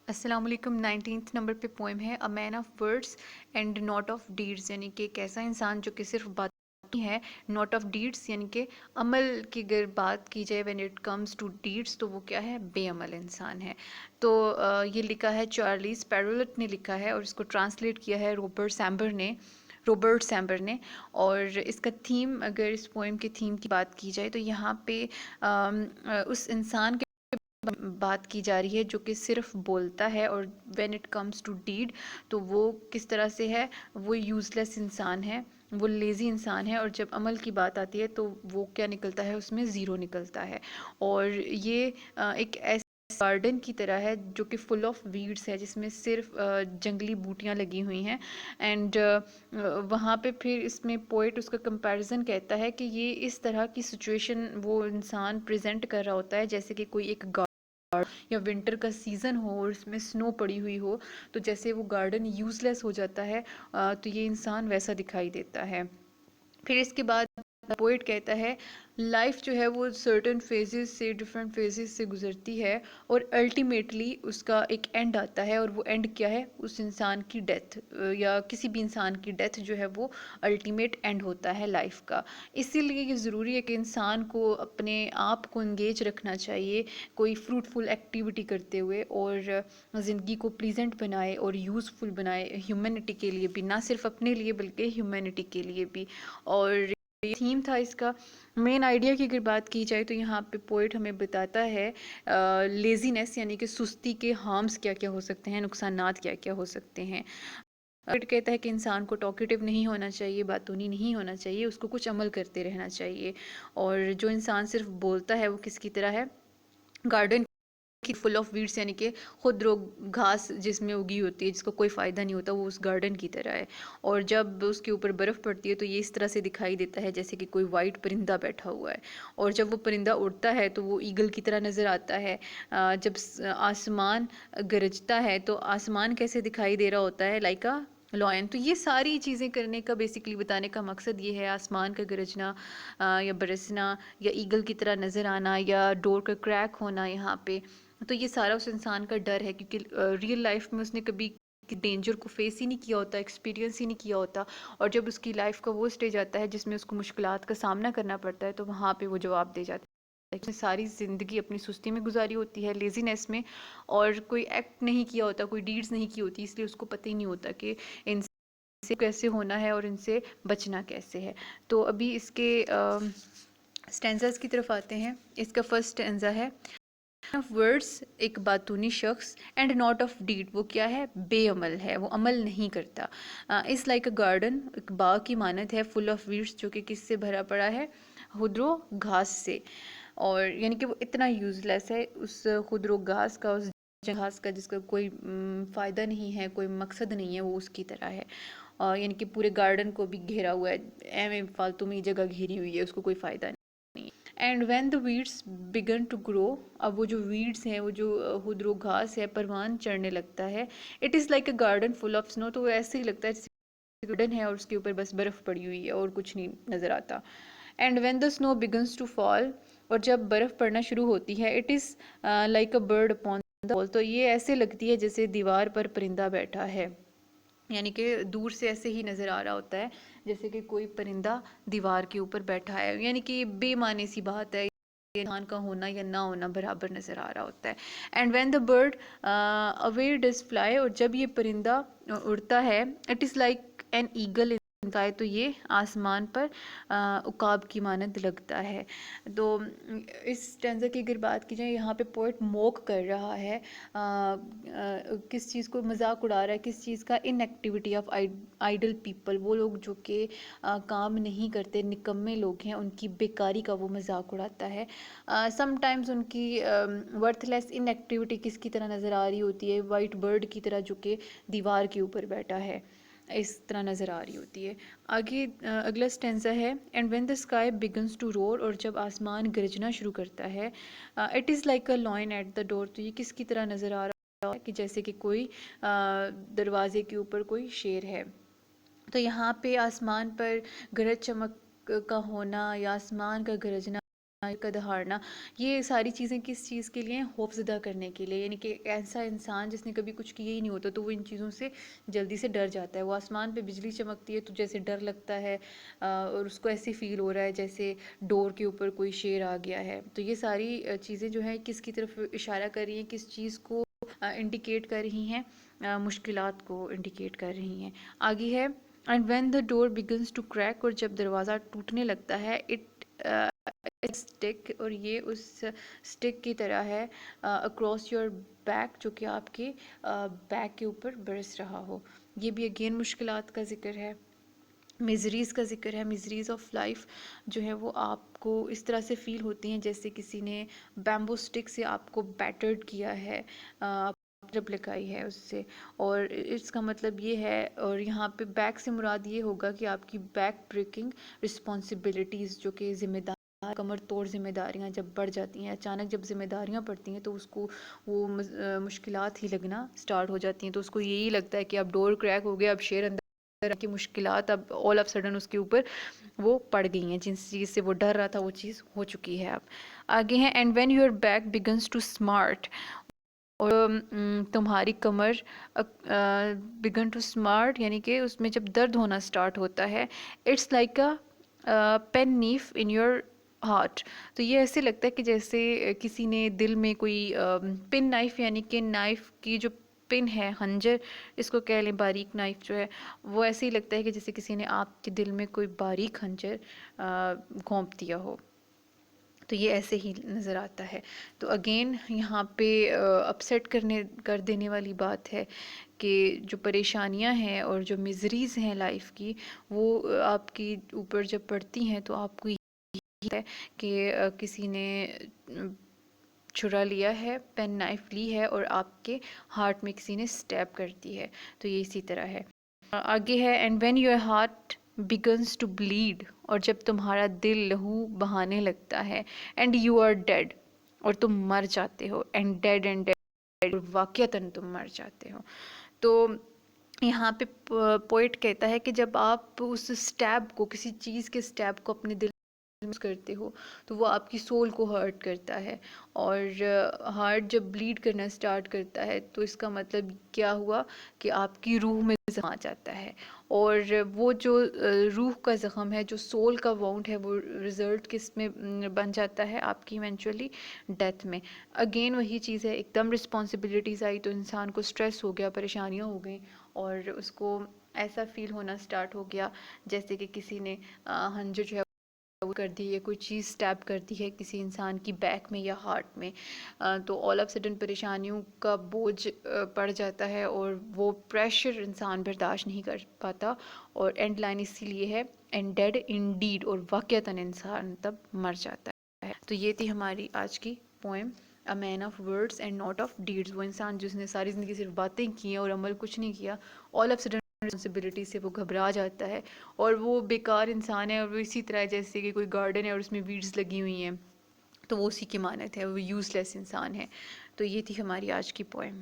السلام علیکم۔ 19 نمبر پہ پوئم ہے a man of words and not of deeds, یعنی کہ ایک ایسا انسان جو کہ صرف باتیں ہے، ناٹ آف ڈیڈس، یعنی کہ عمل کی اگر بات کی جائے when it comes to deeds تو وہ کیا ہے، بے عمل انسان ہے۔ تو یہ لکھا ہے چارلیز پیرولٹ نے لکھا ہے، اور اس کو ٹرانسلیٹ کیا ہے روبرٹ سیمبر نے۔ اور اس کا تھیم، اگر اس پوئم کے تھیم کی بات کی جائے تو یہاں پہ اس انسان کے بات کی جا رہی ہے جو کہ صرف بولتا ہے، اور when it comes to deed تو وہ کس طرح سے ہے، وہ یوز لیس انسان ہے، وہ لیزی انسان ہے، اور جب عمل کی بات آتی ہے تو وہ کیا نکلتا ہے، اس میں زیرو نکلتا ہے۔ اور یہ ایک ایسے گارڈن کی طرح ہے جو کہ فل آف ویڈس ہے، جس میں صرف جنگلی بوٹیاں لگی ہوئی ہیں، اینڈ وہاں پہ پھر اس میں پوئٹ اس کا کمپیریزن کہتا ہے کہ یہ اس طرح کی سچویشن وہ انسان پریزنٹ کر رہا ہوتا ہے جیسے کہ کوئی ایک یا ونٹر کا سیزن ہو اور اس میں سنو پڑی ہوئی ہو، تو جیسے وہ گارڈن یوز لیس ہو جاتا ہے، تو یہ انسان ویسا دکھائی دیتا ہے۔ پھر اس کے بعد پوئٹ کہتا ہے لائف جو ہے وہ سرٹن فیزز سے، ڈفرینٹ فیزز سے گزرتی ہے، اور الٹیمیٹلی اس کا ایک اینڈ آتا ہے، اور وہ اینڈ کیا ہے، اس انسان کی ڈیتھ، یا کسی بھی انسان کی ڈیتھ جو ہے وہ الٹیمیٹ اینڈ ہوتا ہے لائف کا۔ اسی لیے یہ ضروری ہے کہ انسان کو اپنے آپ کو انگیج رکھنا چاہیے کوئی فروٹفل ایکٹیویٹی کرتے ہوئے، اور زندگی کو پلیزنٹ بنائے اور یوزفل بنائے ہیومینٹی کے لیے بھی، نہ صرف اپنے لیے بلکہ ہیومینٹی کے لیے بھی۔ اور یہ تھیم تھا اس کا۔ مین آئیڈیا کی اگر بات کی جائے تو یہاں پہ پوئٹ ہمیں بتاتا ہے لیزینس یعنی کہ سستی کے ہارمز کیا کیا ہو سکتے ہیں، نقصانات کیا کیا ہو سکتے ہیں۔ پوئٹ کہتا ہے کہ انسان کو ٹاکیٹو نہیں ہونا چاہیے، باتونی نہیں ہونا چاہیے، اس کو کچھ عمل کرتے رہنا چاہیے۔ اور جو انسان صرف بولتا ہے وہ کس کی طرح ہے، گارڈن کی فل آف ویڈس، یعنی کہ خود رو گھاس جس میں اگی ہوتی ہے، جس کو کوئی فائدہ نہیں ہوتا، وہ اس گارڈن کی طرح ہے۔ اور جب اس کے اوپر برف پڑتی ہے تو یہ اس طرح سے دکھائی دیتا ہے جیسے کہ کوئی وائٹ پرندہ بیٹھا ہوا ہے، اور جب وہ پرندہ اڑتا ہے تو وہ ایگل کی طرح نظر آتا ہے۔ جب آسمان گرجتا ہے تو آسمان کیسے دکھائی دے رہا ہوتا ہے، لائک لائن۔ تو یہ ساری چیزیں کرنے کا بیسکلی بتانے کا مقصد یہ ہے، آسمان کا گرجنا یا برسنا، یا ایگل کی طرح نظر آنا، یا ڈور کا کریک ہونا یہاں پہ، تو یہ سارا اس انسان کا ڈر ہے، کیونکہ ریئل لائف میں اس نے کبھی ڈینجر کو فیس ہی نہیں کیا ہوتا، ایکسپیرینس ہی نہیں کیا ہوتا، اور جب اس کی لائف کا وہ اسٹیج آتا ہے جس میں اس کو مشکلات کا سامنا کرنا پڑتا ہے تو وہاں پہ وہ جواب دے جاتا ہے۔ اس نے ساری زندگی اپنی سستی میں گزاری ہوتی ہے، لیزینس میں، اور کوئی ایکٹ نہیں کیا ہوتا، کوئی ڈیڈز نہیں کی ہوتی، اس لیے اس کو پتہ ہی نہیں ہوتا کہ ان سے کیسے ہونا ہے اور ان سے بچنا کیسے ہے۔ تو ابھی اس کے سٹینزاز کی طرف آتے ہیں۔ اس کا فرسٹ سٹینزا ہے آف ورڈس، ایک باتونی شخص، اینڈ ناٹ آف ڈیڈ، وہ کیا ہے، بے عمل ہے، وہ عمل نہیں کرتا۔ اس لائک اے گارڈن، ایک باغ کی مانند ہے، فل آف ویڈس، جو کہ کس سے بھرا پڑا ہے، خودرو گھاس سے، اور یعنی کہ وہ اتنا یوز لیس ہے، اس خودرو گھاس کا، اس گھاس کا جس کا کوئی فائدہ نہیں ہے، کوئی مقصد نہیں ہے، وہ اس کی طرح ہے۔ یعنی کہ پورے گارڈن کو بھی گھیرا ہوا ہے، ایم فالتو میں جگہ گھیری ہوئی ہے، اس کو کوئی فائدہ نہیں۔ And when the weeds begin to grow, اب وہ جو ویڈس ہیں، وہ جو خودرو گھاس ہے، پروان چڑھنے لگتا ہے، it is like a garden full of snow, تو وہ ایسے ہی لگتا ہے جیسے گارڈن ہے اور اس کے اوپر بس برف پڑی ہوئی ہے اور کچھ نہیں نظر آتا۔ اینڈ وین دا سنو بگنس ٹو فال، اور جب برف پڑنا شروع ہوتی ہے، it is like a bird upon the وال، تو یہ ایسے لگتی ہے جیسے دیوار پر پرندہ بیٹھا ہے، یعنی کہ دور سے ایسے ہی نظر آ رہا ہوتا ہے جیسے کہ کوئی پرندہ دیوار کے اوپر بیٹھا ہے، یعنی کہ بے معنی سی بات ہے، انسان کا ہونا یا نہ ہونا برابر نظر آ رہا ہوتا ہے۔ And when the bird away does fly, اور جب یہ پرندہ اڑتا ہے، it is like an eagle, ہے تو یہ آسمان پر عقاب کی مانند لگتا ہے۔ تو اس اسٹینزا کی اگر بات کی جائے، یہاں پہ پوئٹ موک کر رہا ہے، کس چیز کو مذاق اڑا رہا ہے، کس چیز کا، ان ایکٹیویٹی آف آئیڈل پیپل، وہ لوگ جو کہ کام نہیں کرتے، نکمے لوگ ہیں، ان کی بیکاری کا وہ مذاق اڑاتا ہے۔ سم ٹائمز ان کی ورتھ لیس ان ایکٹیویٹی کس کی طرح نظر آ رہی ہوتی ہے، وائٹ برڈ کی طرح جو کہ دیوار کے اوپر بیٹھا ہے، اس طرح نظر آ رہی ہوتی ہے۔ آگے اگلا سٹینزا ہے and when the sky begins to roar, اور جب آسمان گرجنا شروع کرتا ہے، it is like a lion at the door, تو یہ کس کی طرح نظر آ رہا ہے کہ جیسے کہ کوئی دروازے کے اوپر کوئی شیر ہے۔ تو یہاں پہ آسمان پر گرج چمک کا ہونا یا آسمان کا گرجنا کا دہاڑنا، یہ ساری چیزیں کس چیز کے لیے ہیں؟ خوف زدہ کرنے کے لیے. یعنی کہ ایسا انسان جس نے کبھی کچھ کیا ہی نہیں ہوتا تو وہ ان چیزوں سے جلدی سے ڈر جاتا ہے. وہ آسمان پہ بجلی چمکتی ہے تو جیسے ڈر لگتا ہے، اور اس کو ایسے فیل ہو رہا ہے جیسے ڈور کے اوپر کوئی شیر آ گیا ہے. تو یہ ساری چیزیں جو ہیں کس کی طرف اشارہ کر رہی ہیں، کس چیز کو انڈیکیٹ کر رہی ہیں؟ مشکلات کو انڈیکیٹ کر رہی ہیں. آگے ہے and when the door begins to creak, اور جب دروازہ ٹوٹنے لگتا ہے، اسٹک، اور یہ اس اسٹک کی طرح ہے اکراس یور بیک، جو کہ آپ کے بیک کے اوپر برس رہا ہو. یہ بھی اگین مشکلات کا ذکر ہے، میزریز کا ذکر ہے. میزریز آف لائف جو ہے وہ آپ کو اس طرح سے فیل ہوتی ہیں جیسے کسی نے بیمبو اسٹک سے آپ کو بیٹرڈ کیا ہے، جب لگائی ہے اس سے. اور اس کا مطلب یہ ہے، اور یہاں پہ بیک سے مراد یہ ہوگا کہ آپ کی بیک بریکنگ رسپانسبلٹیز، جو کہ ذمہ دار کمر توڑ ذمہ داریاں جب بڑھ جاتی ہیں، اچانک جب ذمہ داریاں پڑتی ہیں تو اس کو وہ مشکلات ہی لگنا سٹارٹ ہو جاتی ہیں. تو اس کو یہی لگتا ہے کہ اب ڈور کریک ہو گیا، اب شیر اندر کی مشکلات اب آل آف سڈن اس کے اوپر وہ پڑ گئی ہیں. جن چیز سے وہ ڈر رہا تھا وہ چیز ہو چکی ہے اب. آگے ہیں and when your back begins to smart, اور تمہاری کمر بگن ٹو اسمارٹ، یعنی کہ اس میں جب درد ہونا سٹارٹ ہوتا ہے. It's like a pen knife in your heart. تو یہ ایسے لگتا ہے کہ جیسے کسی نے دل میں کوئی پن نائف، یعنی کہ نائف کی جو پن ہے، خنجر اس کو کہہ لیں، باریک نائف جو ہے، وہ ایسے ہی لگتا ہے کہ جیسے کسی نے آپ کے دل میں کوئی باریک خنجر گھونپ دیا ہو. تو یہ ایسے ہی نظر آتا ہے. تو اگین یہاں پہ اپسیٹ کر دینے والی بات ہے کہ جو پریشانیاں ہیں اور جو مزریز ہیں لائف کی، وہ آپ کی اوپر جب پڑتی ہیں تو آپ کو ہے کہ کسی نے چھرا لیا ہے، پین نائف لی ہے، اور آپ کے ہارٹ میں کسی نے سٹیپ کر دی ہے. تو یہ اسی طرح ہے. آگے ہے and when your heart begins to bleed, اور جب تمہارا دل لہو بہانے لگتا ہے. اینڈ یو آر ڈیڈ، اور تم مر جاتے ہو. اینڈ ڈیڈ واقعتاً تم مر جاتے ہو. تو یہاں پہ پوئٹ کہتا ہے کہ جب آپ اس سٹیپ کو، کسی چیز کے سٹیپ کو اپنے دل کرتے ہو تو وہ آپ کی سول کو ہرٹ کرتا ہے. اور ہارٹ جب بلیڈ کرنا سٹارٹ کرتا ہے تو اس کا مطلب کیا ہوا کہ آپ کی روح میں زخم آ جاتا ہے. اور وہ جو روح کا زخم ہے، جو سول کا وونڈ ہے، وہ رزلٹ کس میں بن جاتا ہے؟ آپ کی ایونچولی ڈیتھ میں. اگین وہی چیز ہے، ایک دم رسپانسبلٹیز آئی تو انسان کو سٹریس ہو گیا، پریشانیاں ہو گئیں، اور اس کو ایسا فیل ہونا سٹارٹ ہو گیا جیسے کہ کسی نے خنجر جو ہے کر دی ہے، کوئی چیز سٹیپ کر دی ہے کسی انسان کی بیک میں یا ہارٹ میں. تو آل آف سڈن پریشانیوں کا بوجھ پڑ جاتا ہے اور وہ پریشر انسان برداشت نہیں کر پاتا. اور اینڈ لائن اسی لیے ہے اینڈ ڈیڈ ان ڈیڈ، اور واقعتاً انسان تب مر جاتا ہے. تو یہ تھی ہماری آج کی poem a man of words and not of deeds. وہ انسان جس نے ساری زندگی صرف باتیں کی ہیں اور عمل کچھ نہیں کیا، آل آف سڈن رسپانسبلٹی سے وہ گھبرا جاتا ہے اور وہ بیکار انسان ہے. اور وہ اسی طرح جیسے کہ کوئی گارڈن ہے اور اس میں ویڈز لگی ہوئی ہیں تو وہ اسی کی مانت ہے، وہ یوز لیس انسان ہے. تو یہ تھی ہماری آج کی پوئم.